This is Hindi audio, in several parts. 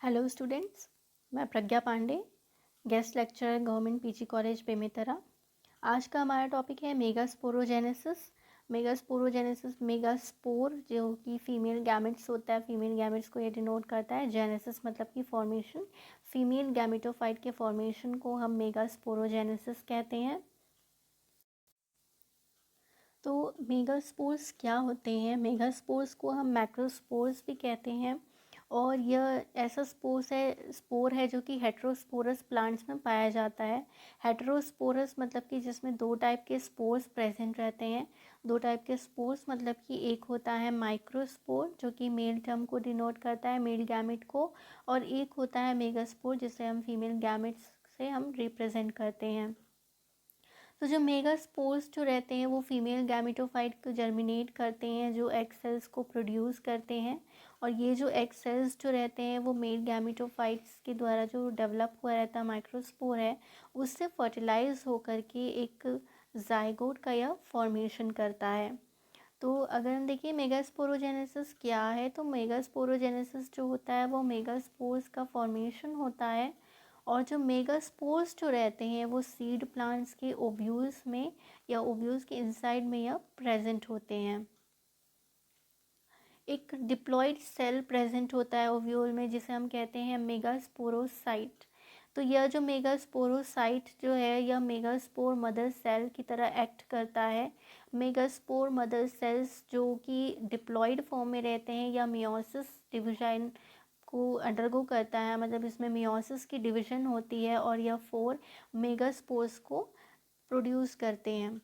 हेलो स्टूडेंट्स, मैं Pragya Pandey, guest lecturer government PG college Bemetara. आज का हमारा टॉपिक है मेगास्पोरोजेनेसिस। मेगास्पोर जो कि फीमेल गैमेट्स होता है, फीमेल गैमेट्स को ये डिनोट करता है। जेनेसिस मतलब कि फॉर्मेशन, फीमेल गैमेटोफाइट के फॉर्मेशन को हम मेगास्पोरोजेनेसिस कहते हैं। तो मेगास्पोर्स क्या होते हैं? मेगास्पोर्स को हम मैक्रोस्पोर्स भी कहते हैं और यह ऐसा स्पोर है जो कि हेटेरोस्पोरस प्लांट्स में पाया जाता है। हेटेरोस्पोरस मतलब कि जिसमें दो टाइप के स्पोर्स प्रेजेंट रहते हैं। दो टाइप के स्पोर्स मतलब कि एक होता है माइक्रोस्पोर जो कि मेल टर्म को डिनोट करता है, मेल गैमेट को, और एक होता है मेगास्पोर जिसे हम फीमेल गैमेट्स से हम रिप्रेजेंट करते हैं। तो जो मेगास्पोर्स जो रहते हैं वो फीमेल गैमेटोफाइट को जर्मिनेट करते हैं, जो एग सेल्स को प्रोड्यूस करते हैं, और ये जो एग सेल्स जो रहते हैं वो मेल गैमेटोफाइट्स के द्वारा जो डेवलप हुआ रहता है माइक्रोस्पोर है, उससे फर्टिलाइज होकर के एक जाइगोट का यह फॉर्मेशन करता है। तो अगर हम देखिए मेगास्पोरोजेनेसिस क्या है, तो मेगास्पोरोजेनेसिस जो होता है वो मेगास्पोर्स का फॉर्मेशन होता है। और जो मेगास्पोर्स जो रहते हैं वो सीड प्लांट्स के ओव्यूल्स में या ओव्यूल्स के इनसाइड में या प्रेजेंट होते हैं। एक डिप्लॉयड सेल प्रेजेंट होता है ओव्यूल में जिसे हम कहते हैं मेगास्पोरोसाइट। तो यह जो मेगास्पोरोसाइट जो है यह मेगास्पोर मदर सेल की तरह एक्ट करता है। मेगास्पोर मदर सेल्स जो कि डिप्लॉयड फॉर्म में रहते हैं या मियोसिस डिवीजन को अंडरगो करता है, मतलब इसमें मियोसिस की डिवीजन होती है और यह 4 मेगास्पोर्स को प्रोड्यूस करते हैं।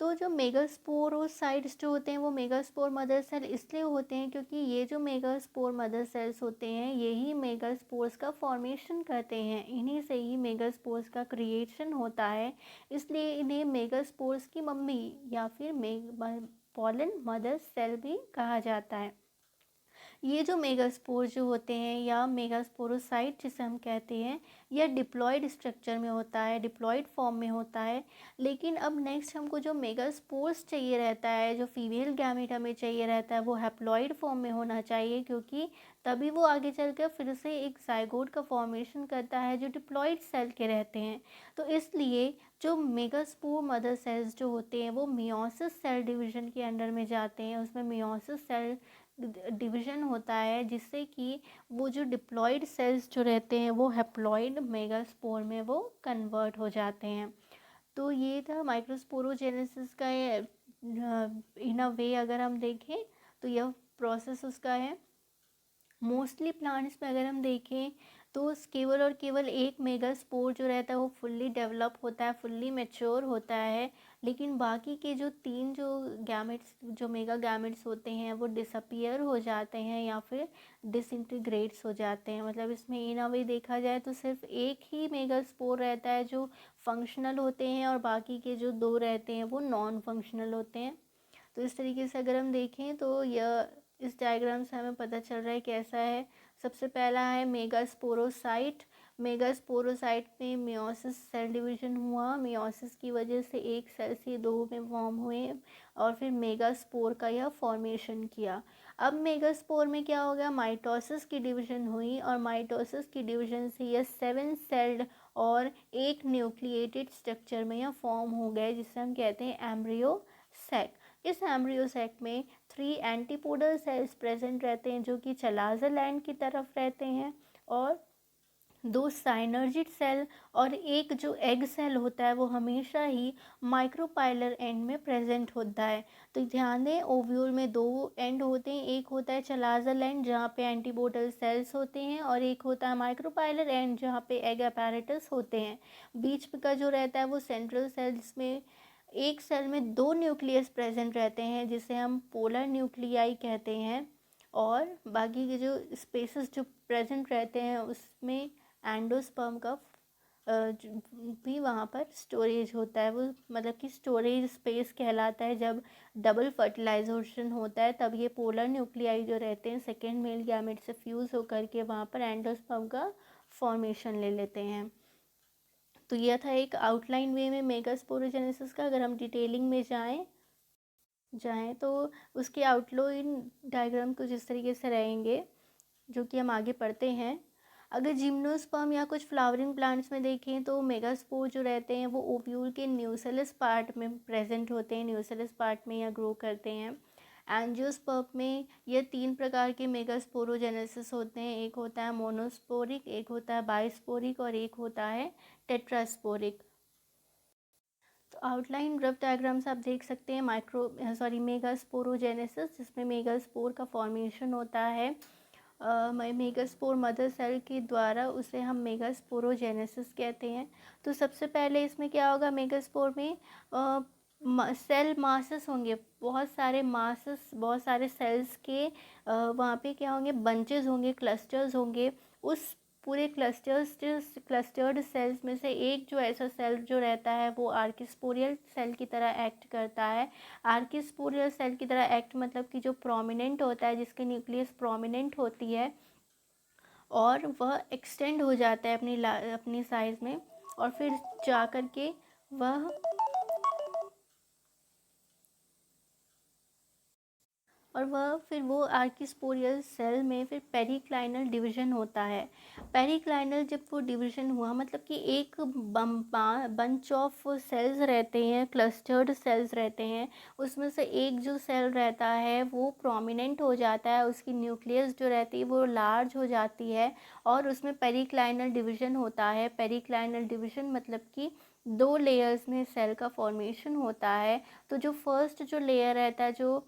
तो जो मेगास्पोरोसाइट्स जो होते हैं वो मेगास्पोर मदर सेल इसलिए होते हैं क्योंकि ये जो मेगास्पोर मदर सेल्स होते हैं यही मेगास्पोर्स का फॉर्मेशन करते हैं, इन्हीं से ही मेगास्पोर्स का क्रिएशन होता है। इसलिए इन्हें मेगास्पोर्स की मम्मी या फिर पॉलन मदर सेल भी कहा जाता है। ये जो मेगास्पोर जो होते हैं या मेगास्पोरोसाइट जिसे हम कहते हैं, यह डिप्लॉयड स्ट्रक्चर में होता है, डिप्लॉयड फॉर्म में होता है। लेकिन अब नेक्स्ट हमको जो मेगास्पोर्स चाहिए रहता है, जो फीमेल गैमेट हमें चाहिए रहता है, वो हैप्लॉयड फॉर्म में होना चाहिए, क्योंकि तभी वो आगे चलकर फिर से एक जाइगोट का फॉर्मेशन करता है जो डिप्लॉयड सेल के रहते हैं। तो इसलिए जो मेगास्पोर मदर सेल्स जो होते हैं वो मियोसिस सेल डिवीजन के अंडर में जाते हैं, उसमें मियोसिस सेल डिवीजन होता है जिससे कि वो जो डिप्लॉयड सेल्स जो रहते हैं वो हैप्लॉयड मेगास्पोर में वो कन्वर्ट हो जाते हैं। तो ये था माइक्रोस्पोरोजेनेसिस का इन अ वे अगर हम देखें तो यह प्रोसेस उसका है। मोस्टली प्लांट्स में अगर हम देखें तो केवल और केवल एक मेगास्पोर जो रहता है वो फुल्ली डेवलप होता है, फुल्ली मैच्योर होता है। लेकिन बाकी के जो 3 जो गैमेट्स जो मेगा गैमेट्स होते हैं वो डिसअपियर हो जाते हैं या फिर डिसइंटीग्रेट्स हो जाते हैं। मतलब इसमें इन अ वे देखा जाए तो सिर्फ एक ही मेगास्पोर रहता है जो फंक्शनल होते हैं और बाकी के जो 2 रहते हैं वो नॉन फंक्शनल होते हैं। तो इस तरीके से अगर हम देखें तो यह इस डायग्राम से हमें पता चल रहा है कैसा है। सबसे पहला है मेगास्पोरोसाइट। मेगास्पोरोसाइट में मियोसिस सेल डिवीजन हुआ, मियोसिस की वजह से एक सेल से 2 में फॉर्म हुए और फिर मेगास्पोर का यह फॉर्मेशन किया। अब मेगास्पोर में क्या हो गया, माइटोसिस की डिवीजन हुई और माइटोसिस की डिवीजन से यह 7 सेल्ड और एक न्यूक्लिएटेड स्ट्रक्चर में यह फॉर्म हो गए जिसे हम कहते हैं एम्ब्रियो सेक। इस एम्ब्रियो सेक में 3 एंटीपोडल सेल्स प्रेजेंट रहते हैं जो कि चलाज़र एंड की तरफ रहते हैं, और 2 साइनर्जिड सेल और एक जो एग सेल होता है वो हमेशा ही माइक्रोपाइलर एंड में प्रेजेंट होता है। तो ध्यान दें ओव्यूल में 2 एंड होते हैं, एक होता है चलाज़र एंड जहाँ पे एंटीपोडल सेल्स होते हैं और एक होता है माइक्रोपाइलर एंड जहाँ पे एग अपैरेटस होते हैं। बीच का जो रहता है वो सेंट्रल सेल जिसमें एक सेल में 2 न्यूक्लियस प्रेजेंट रहते हैं जिसे हम पोलर न्यूक्लियाई कहते हैं, और बाकी के जो स्पेसेस जो प्रेजेंट रहते हैं उसमें एंडोस्पर्म का भी वहाँ पर स्टोरेज होता है। वो मतलब कि स्टोरेज स्पेस कहलाता है। जब डबल फर्टिलाइजेशन होता है तब ये पोलर न्यूक्लियाई जो रहते हैं सेकेंड मेल गैमेट से फ्यूज़ होकर के वहाँ पर एंडोस्पर्म का फॉर्मेशन ले लेते हैं। तो यह था एक आउटलाइन वे में मेगास्पोरोजेनेसिस का। अगर हम डिटेलिंग में जाएं तो उसके आउटलाइन डायग्राम कुछ इस तरीके से रहेंगे जो कि हम आगे पढ़ते हैं। अगर जिम्नोस्पर्म या कुछ फ्लावरिंग प्लांट्स में देखें तो मेगास्पोर जो रहते हैं वो ओव्यूल के न्यूसेलस पार्ट में प्रेजेंट होते हैं, न्यूसेलस पार्ट में या ग्रो करते हैं। एंजियोस्पर्म में ये 3 प्रकार के मेगास्पोरोजेनेसिस होते हैं, एक होता है मोनोस्पोरिक, एक होता है बाइस्पोरिक और एक होता है टेट्रास्पोरिक। तो आउटलाइन रफ डायग्राम्स आप देख सकते हैं मेगास्पोरोजेनेसिस, जिसमें मेगास्पोर का फॉर्मेशन होता है मेगास्पोर मदर सेल के द्वारा, उसे हम मेगास्पोरोजेनेसिस कहते हैं। तो सबसे पहले इसमें क्या होगा, मेगास्पोर में सेल मासेस होंगे, बहुत सारे मासेस, बहुत सारे सेल्स के वहाँ पे क्या होंगे, बंचेस होंगे, क्लस्टर्स होंगे। उस पूरे क्लस्टर्ड सेल्स में से एक जो ऐसा सेल जो रहता है वो आर्किस्पोरियल सेल की तरह एक्ट करता है। आर्किस्पोरियल सेल की तरह एक्ट मतलब कि जो प्रोमिनेंट होता है, जिसकी न्यूक्लियस प्रोमिनेंट होती है और वह एक्सटेंड हो जाता है अपनी साइज़ में, और फिर जा कर के वह फिर वो आर्किस्पोरियल सेल में फिर पेरिक्लाइनल डिवीज़न होता है। पेरिक्लाइनल जब वो डिवीज़न हुआ मतलब कि एक बंच ऑफ सेल्स रहते हैं, क्लस्टर्ड सेल्स रहते हैं, उसमें से एक जो सेल रहता है वो प्रोमिनेंट हो जाता है, उसकी न्यूक्लियस जो रहती है वो लार्ज हो जाती है और उसमें पेरिक्लाइनल डिवीज़न होता है। पेरिक्लाइनल डिवीज़न मतलब कि 2 लेयर्स में सेल का फॉर्मेशन होता है। तो जो फर्स्ट जो लेयर रहता है, जो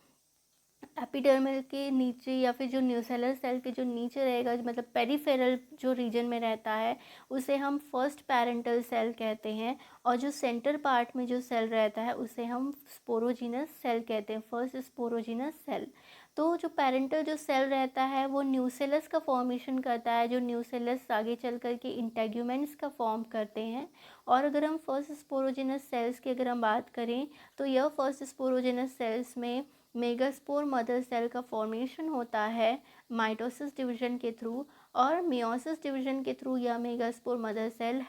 एपिडर्मल के नीचे या फिर जो न्यूसेलर सेल के जो नीचे रहेगा, मतलब पेरिफेरल जो रीजन में रहता है, उसे हम फर्स्ट पैरेंटल सेल कहते हैं। और जो सेंटर पार्ट में जो सेल रहता है उसे हम स्पोरोजिनस सेल कहते हैं, फर्स्ट स्पोरोजिनस सेल। तो जो पेरेंटल जो सेल रहता है वो न्यूसेलस का फॉर्मेशन करता है, जो न्यूसेलस आगे चल कर के इंटेग्यूमेंट्स का फॉर्म करते हैं। और अगर हम फर्स्ट स्पोरोजिनस सेल्स की अगर हम बात करें तो यह फर्स्ट स्पोरोजिनस सेल्स में मेगास्पोर मदर सेल का फॉर्मेशन होता है माइटोसिस डिवीजन के थ्रू, और मियोसिस डिवीजन के थ्रू यह मेगास्पोर मदर सेल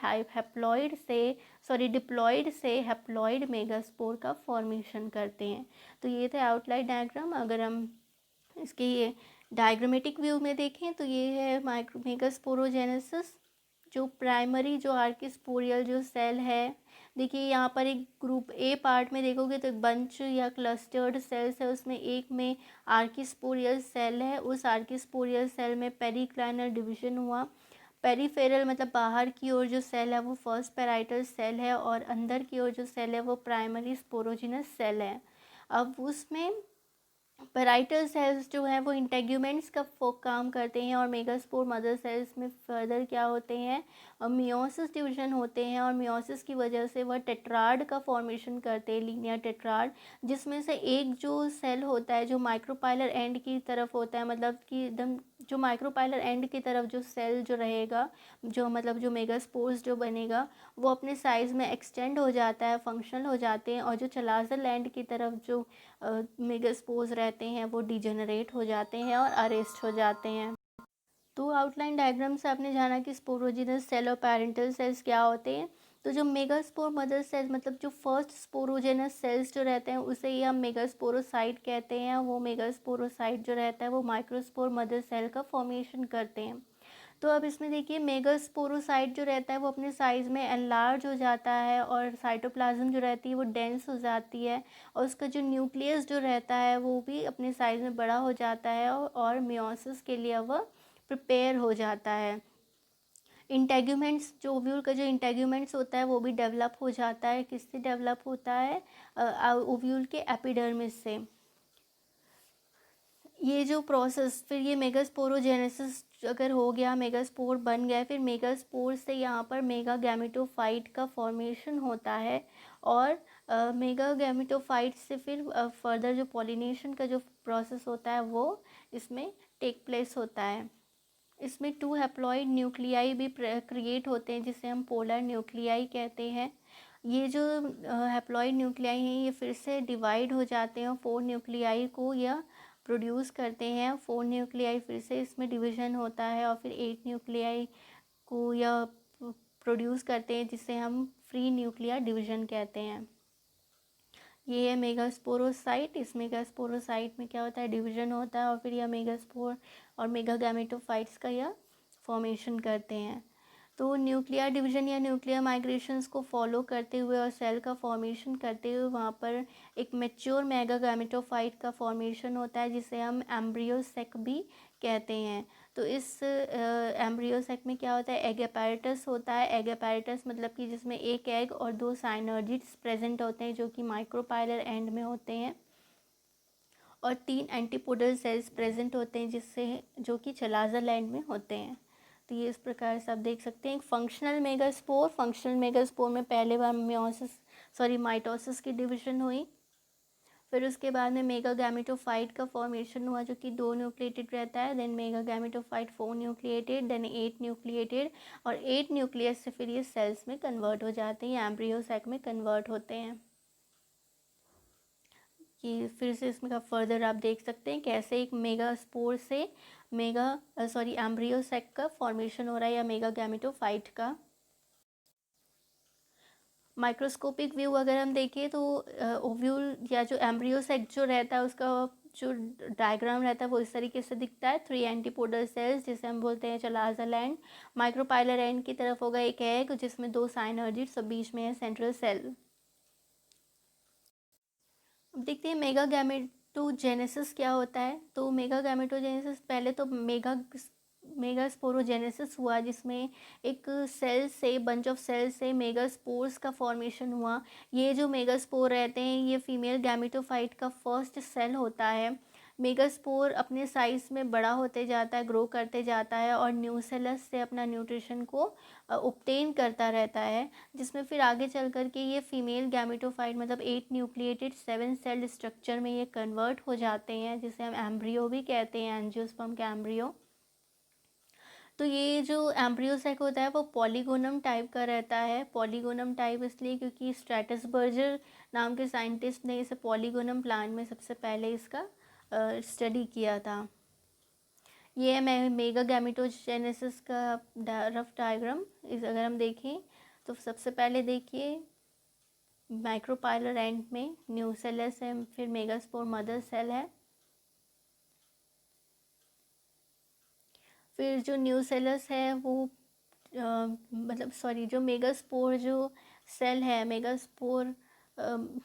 डिप्लॉइड से हैप्लॉइड मेगास्पोर का फॉर्मेशन करते हैं। तो ये थे आउटलाइन डायग्राम। अगर हम इसके ये डायग्रामेटिक व्यू में देखें तो ये है मेगास्पोरोजेनेसिस। जो प्राइमरी जो आर्किस्पोरियल जो सेल है, देखिए यहाँ पर एक ग्रुप ए पार्ट में देखोगे तो बंच या क्लस्टर्ड सेल्स है, उसमें एक में आर्किस्पोरियल सेल है, उस आर्किस्पोरियल सेल में पेरिक्लाइनल डिवीजन हुआ। पेरिफेरल मतलब बाहर की ओर जो सेल है वो फर्स्ट पैराइटल सेल है और अंदर की ओर जो सेल है वो प्राइमरी स्पोरोजिनस सेल है। अब उसमें पैराइटल सेल्स जो हैं वो इंटेग्यूमेंट्स का काम करते हैं और मेगास्पोर मदर सेल्स में फर्दर क्या होते हैं, मियोसिस डिवीजन होते हैं, और मियोसिस की वजह से वह टेट्राड का फॉर्मेशन करते हैं, लीनियर टेट्राड, जिसमें से एक जो सेल होता है जो माइक्रोपाइलर एंड की तरफ होता है, मतलब कि एकदम जो माइक्रोपाइलर एंड की तरफ जो सेल जो रहेगा, जो मतलब जो मेगास्पोर्स जो बनेगा वो अपने साइज़ में एक्सटेंड हो जाता है, फंक्शनल हो जाते हैं, और जो चलाजल एंड की तरफ जो मेगास्पोर्स रहते हैं वो डिजेनरेट हो जाते हैं और अरेस्ट हो जाते हैं। तो आउटलाइन डायग्राम से आपने जाना कि स्पोरोजिनस सेल और पैरेंटल सेल्स क्या होते हैं। तो जो मेगास्पोर मदर सेल्स मतलब जो फर्स्ट स्पोरोजेनस सेल्स जो रहते हैं उसे ही हम मेगास्पोरोसाइट कहते हैं। वो मेगास्पोरोसाइट जो रहता है वो माइक्रोस्पोर मदर सेल का फॉर्मेशन करते हैं। तो अब इसमें देखिए मेगास्पोरोसाइट जो रहता है वो अपने साइज़ में एनलार्ज हो जाता है और साइटोप्लाज्म जो रहती है वो डेंस हो जाती है, और उसका जो न्यूक्लियस जो रहता है वो भी अपने साइज़ में बड़ा हो जाता है और मियोसिस के लिए वह प्रिपेयर हो जाता है। इंटेग्यूमेंट्स जो ओव्यूल का जो इंटेग्यूमेंट्स होता है वो भी डेवलप हो जाता है। किससे डेवलप होता है, ओव्यूल के एपिडर्मिस से। ये जो प्रोसेस फिर ये मेगास्पोरोजेनेसिस अगर हो गया, मेगास्पोर बन गया, फिर मेगास्पोर से यहाँ पर मेगा गैमेटोफाइट का फॉर्मेशन होता है, और मेगा गैमेटोफाइट से फिर फर्दर जो पॉलिनेशन का जो प्रोसेस होता है वो इसमें टेक प्लेस होता है। इसमें 2 हैप्लॉइड न्यूक्लियाई भी क्रिएट होते हैं जिसे हम पोलर न्यूक्लियाई कहते हैं। ये जो हैप्लॉइड न्यूक्लियाई हैं ये फिर से डिवाइड हो जाते हैं, 4 न्यूक्लियाई को यह प्रोड्यूस करते हैं। 4 न्यूक्लियाई फिर से इसमें डिवीज़न होता है और फिर 8 न्यूक्लियाई को यह प्रोड्यूस करते हैं, जिसे हम फ्री न्यूक्लियर डिवीज़न कहते हैं। ये है मेगास्पोरोसाइट। इस मेगास्पोरोसाइट में क्या होता है, डिवीज़न होता है और फिर यह मेगास्पोर और मेगा गैमेटोफाइट्स का यह फॉर्मेशन करते हैं। तो न्यूक्लियर डिवीजन या न्यूक्लियर माइग्रेशंस को फॉलो करते हुए और सेल का फॉर्मेशन करते हुए वहाँ पर एक मैच्योर मेगा गैमेटोफाइट का फॉर्मेशन होता है, जिसे हम एम्ब्रियोसेक भी कहते हैं। तो इस एम्ब्रियोसेक में क्या होता है, एग अपैरेटस होता है। एग अपैरेटस मतलब कि जिसमें एक एग और 2 साइनर्जिड्स प्रेजेंट होते हैं जो कि माइक्रोपाइलर एंड में होते हैं, और 3 एंटीपोडल सेल्स प्रेजेंट होते हैं जिससे जो कि चलाज़र लैंड में होते हैं। तो ये इस प्रकार से आप देख सकते हैं। फंक्शनल मेगास्पोर में पहले बार माइटोसिस की डिवीजन हुई। फिर उसके बाद में मेगा गैमेटोफाइट का फॉर्मेशन हुआ जो कि 2 न्यूक्लिएटेड रहता है। Then mega gametophyte 4 nucleated, then 8 nucleated, और 8 न्यूक्लियस से फिर ये सेल्स में कन्वर्ट हो जाते हैं, एम्ब्रियोसैक में कन्वर्ट होते हैं। कि फिर से इसमें का फर्दर आप देख सकते हैं कैसे एक मेगा स्पोर से एम्ब्रियोसैक का फॉर्मेशन हो रहा है या मेगा गैमेटोफाइट का। माइक्रोस्कोपिक व्यू अगर हम देखें तो ओव्यूल या जो एम्ब्रियोसैक जो रहता है उसका जो डायग्राम रहता है वो इस तरीके से दिखता है। 3 एंटीपोडल सेल्स जिसे हम बोलते हैं चलाज़र एंड। माइक्रोपाइलर एंड की तरफ होगा एक एग जिसमें 2 साइनर्जिड्स और बीच में है सेंट्रल सेल। अब देखते हैं मेगा गैमेटोजेनेसिस क्या होता है। तो मेगा गैमेटोजेनेसिस पहले तो मेगा स्पोरोजेनेसिस हुआ जिसमें एक सेल से बंच ऑफ सेल से मेगा स्पोर्स का फॉर्मेशन हुआ। ये जो मेगा स्पोर रहते हैं ये फीमेल गैमेटोफाइट का फर्स्ट सेल होता है। मेगा स्पोर अपने साइज में बड़ा होते जाता है, ग्रो करते जाता है और न्यूसेलस से अपना न्यूट्रिशन को ऑब्टेन करता रहता है, जिसमें फिर आगे चल कर के ये फीमेल गैमेटोफाइट मतलब 8 न्यूक्लिएटेड 7 सेल्ड स्ट्रक्चर में ये कन्वर्ट हो जाते हैं, जिसे हम एम्ब्रियो भी कहते हैं, एंजियोस्पर्म का एम्ब्रियो। तो ये जो एम्ब्रियोसैक होता है वो पॉलीगोनम टाइप का रहता है। पॉलीगोनम टाइप इसलिए क्योंकि स्ट्रैटसबर्गर नाम के साइंटिस्ट ने इसे पॉलीगोनम प्लांट में सबसे पहले इसका स्टडी किया था। ये है मेगा गैमेटोजेनेसिस का रफ डायग्राम। इस अगर हम देखें तो सबसे पहले देखिए माइक्रोपाइलर एंड में न्यूसेलस है, फिर मेगास्पोर मदर सेल है, फिर जो न्यूसेलस है वो जो मेगास्पोर जो सेल है मेगास्पोर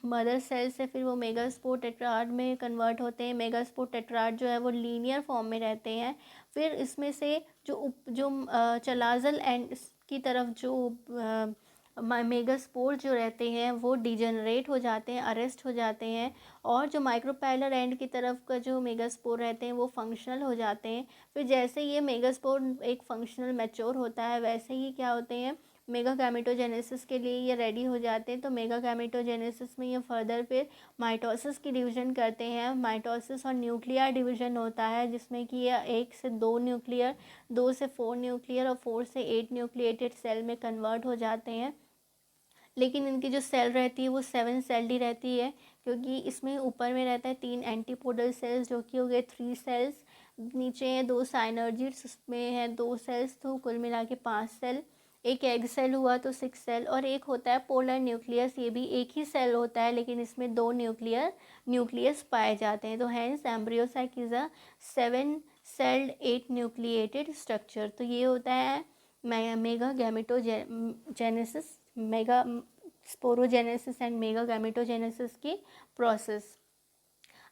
मदर सेल से फिर वो मेगास्पोर टेट्राड में कन्वर्ट होते हैं। मेगास्पोर टेट्राड जो है वो लीनियर फॉर्म में रहते हैं। फिर इसमें से जो चलाज़ल एंड की तरफ जो मेगास्पोर जो रहते हैं वो डिजनरेट हो जाते हैं, अरेस्ट हो जाते हैं, और जो माइक्रोपाइलर एंड की तरफ का जो मेगास्पोर रहते हैं वो फंक्शनल हो जाते हैं। फिर जैसे ये मेगास्पोर एक फंक्शनल मैच्योर होता है वैसे ही क्या होते हैं मेगा गैमेटोजेनेसिस के लिए ये रेडी हो जाते हैं। तो मेगा गैमेटोजेनेसिस में ये फर्दर फिर माइटोसिस की डिवीज़न करते हैं। माइटोसिस और न्यूक्लियर डिवीज़न होता है जिसमें कि ये 1 से 2 न्यूक्लियर, 2 से 4 न्यूक्लियर और 4 से 8 न्यूक्लिएटेड सेल में कन्वर्ट हो जाते हैं। लेकिन इनकी जो सेल रहती है वो 7 सेल्ड ही रहती है, क्योंकि इसमें ऊपर में रहता है 3 एंटीपोडल सेल्स जो कि हो गए 3 सेल्स, नीचे है 2 साइनर्जिड्स उसमें है 2 सेल्स, तो कुल मिला के 5 सेल। एक एग सेल हुआ तो 6 सेल, और एक होता है पोलर न्यूक्लियस, ये भी एक ही सेल होता है लेकिन इसमें 2 न्यूक्लियस पाए जाते हैं। तो hence embryo sac is a 7 celled 8 nucleated structure. तो ये होता है mega gametogenesis, mega sporogenesis and mega gametogenesis की प्रोसेस।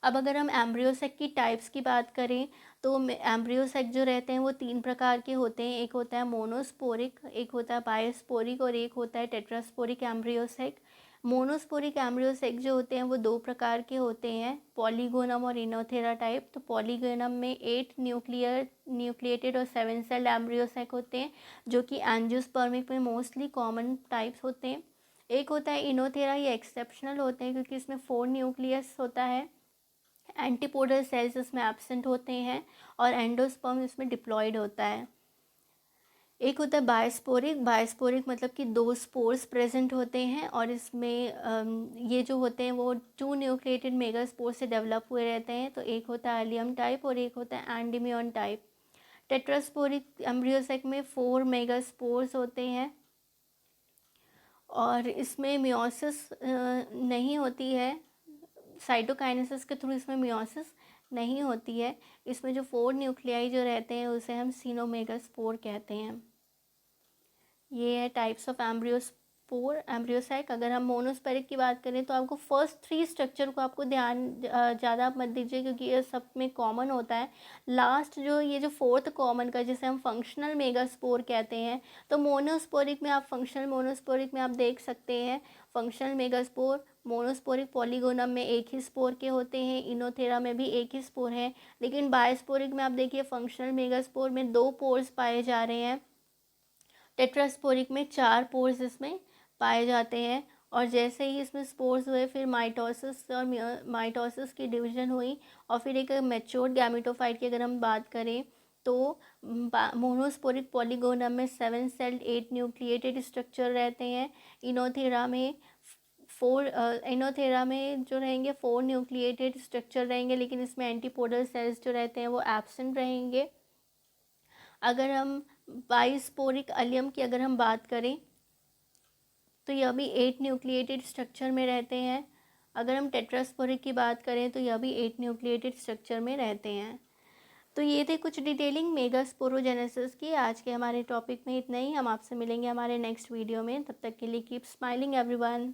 अब अगर हम एम्ब्रियोसैक की टाइप्स की बात करें तो एम्ब्रियोसैक जो रहते हैं वो 3 प्रकार के होते हैं। एक होता है मोनोस्पोरिक, एक होता है बायोस्पोरिक और एक होता है टेट्रास्पोरिक एम्ब्रियोसैक। मोनोस्पोरिक एम्ब्रियोसैक जो होते हैं वो 2 प्रकार के होते हैं, पॉलीगोनम और इनोथेरा टाइप। तो पॉलीगोनम में 8 न्यूक्लिएटेड और 7 सेल एम्ब्रियोसैक होते हैं जो कि एंजियोस्पर्मिक में मोस्टली कॉमन टाइप्स होते हैं। एक होता है इनोथेरा, ये एक्सेप्शनल होते हैं क्योंकि इसमें 4 न्यूक्लियस होता है, एंटीपोडल सेल्स इसमें एब्सेंट होते हैं और एंडोस्पर्म इसमें डिप्लॉयड होता है। एक होता है बायोस्पोरिक मतलब कि 2 स्पोर्स प्रेजेंट होते हैं और इसमें ये जो होते हैं वो 2 न्यूक्लिएटेड मेगास्पोर से डेवलप हुए रहते हैं। तो एक होता है एलियम टाइप और एक होता है एंडीमियन टाइप। टेट्रास्पोरिक एम्ब्रियोसैक में 4 मेगास्पोर्स होते हैं और इसमें मियोसिस नहीं होती है, साइटोकाइनेसिस के थ्रू इसमें मियोसिस नहीं होती है। इसमें जो 4 न्यूक्लियाई जो रहते हैं उसे हम सीनोमेगास्पोर कहते हैं। ये है टाइप्स ऑफ एम्ब्रियोस्पोर एम्ब्रियोसाइक। अगर हम मोनोस्पेरिक की बात करें तो आपको फर्स्ट 3 स्ट्रक्चर को आपको ध्यान ज़्यादा मत दीजिए, क्योंकि ये सब में कॉमन होता है। लास्ट जो ये जो फोर्थ कॉमन का, जिसे हम फंक्शनल मेगास्पोर कहते हैं, तो मोनोस्पोरिक में आप फंक्शनल मोनोस्पोरिक में आप देख सकते हैं फंक्शनल मेगास्पोर मोनोस्पोरिक पॉलीगोनम में एक ही स्पोर के होते हैं, इनोथेरा में भी एक ही स्पोर है। लेकिन बायोस्पोरिक में आप देखिए फंक्शनल मेगास्पोर में 2 पोर्स पाए जा रहे हैं, टेट्रास्पोरिक में 4 पोर्स इसमें पाए जाते हैं। और जैसे ही इसमें स्पोर्स हुए फिर माइटोसिस और माइटोसिस की डिवीजन हुई, और फिर एक मैच्योर्ड गैमेटोफाइट की अगर हम बात करें तो मोनोस्पोरिक पॉलीगोनम में 7 सेल्ड 8 न्यूक्लिएटेड स्ट्रक्चर रहते हैं। इनोथेरा में 4 इनोथेरा में जो रहेंगे 4 न्यूक्लिएटेड स्ट्रक्चर रहेंगे, लेकिन इसमें एंटीपोडल सेल्स जो रहते हैं वो एब्सेंट रहेंगे। अगर हम बाइस्पोरिक अलियम की अगर हम बात करें तो यह भी 8 न्यूक्लिएटेड स्ट्रक्चर में रहते हैं। अगर हम टेट्रास्पोरिक की बात करें तो यह भी 8 न्यूक्लिएटेड स्ट्रक्चर में रहते हैं। तो ये थे कुछ डिटेलिंग मेगास्पोरोजेनेसिस की। आज के हमारे टॉपिक में इतना ही। हम आपसे मिलेंगे हमारे नेक्स्ट वीडियो में। तब तक के लिए कीप स्माइलिंग एवरीवन।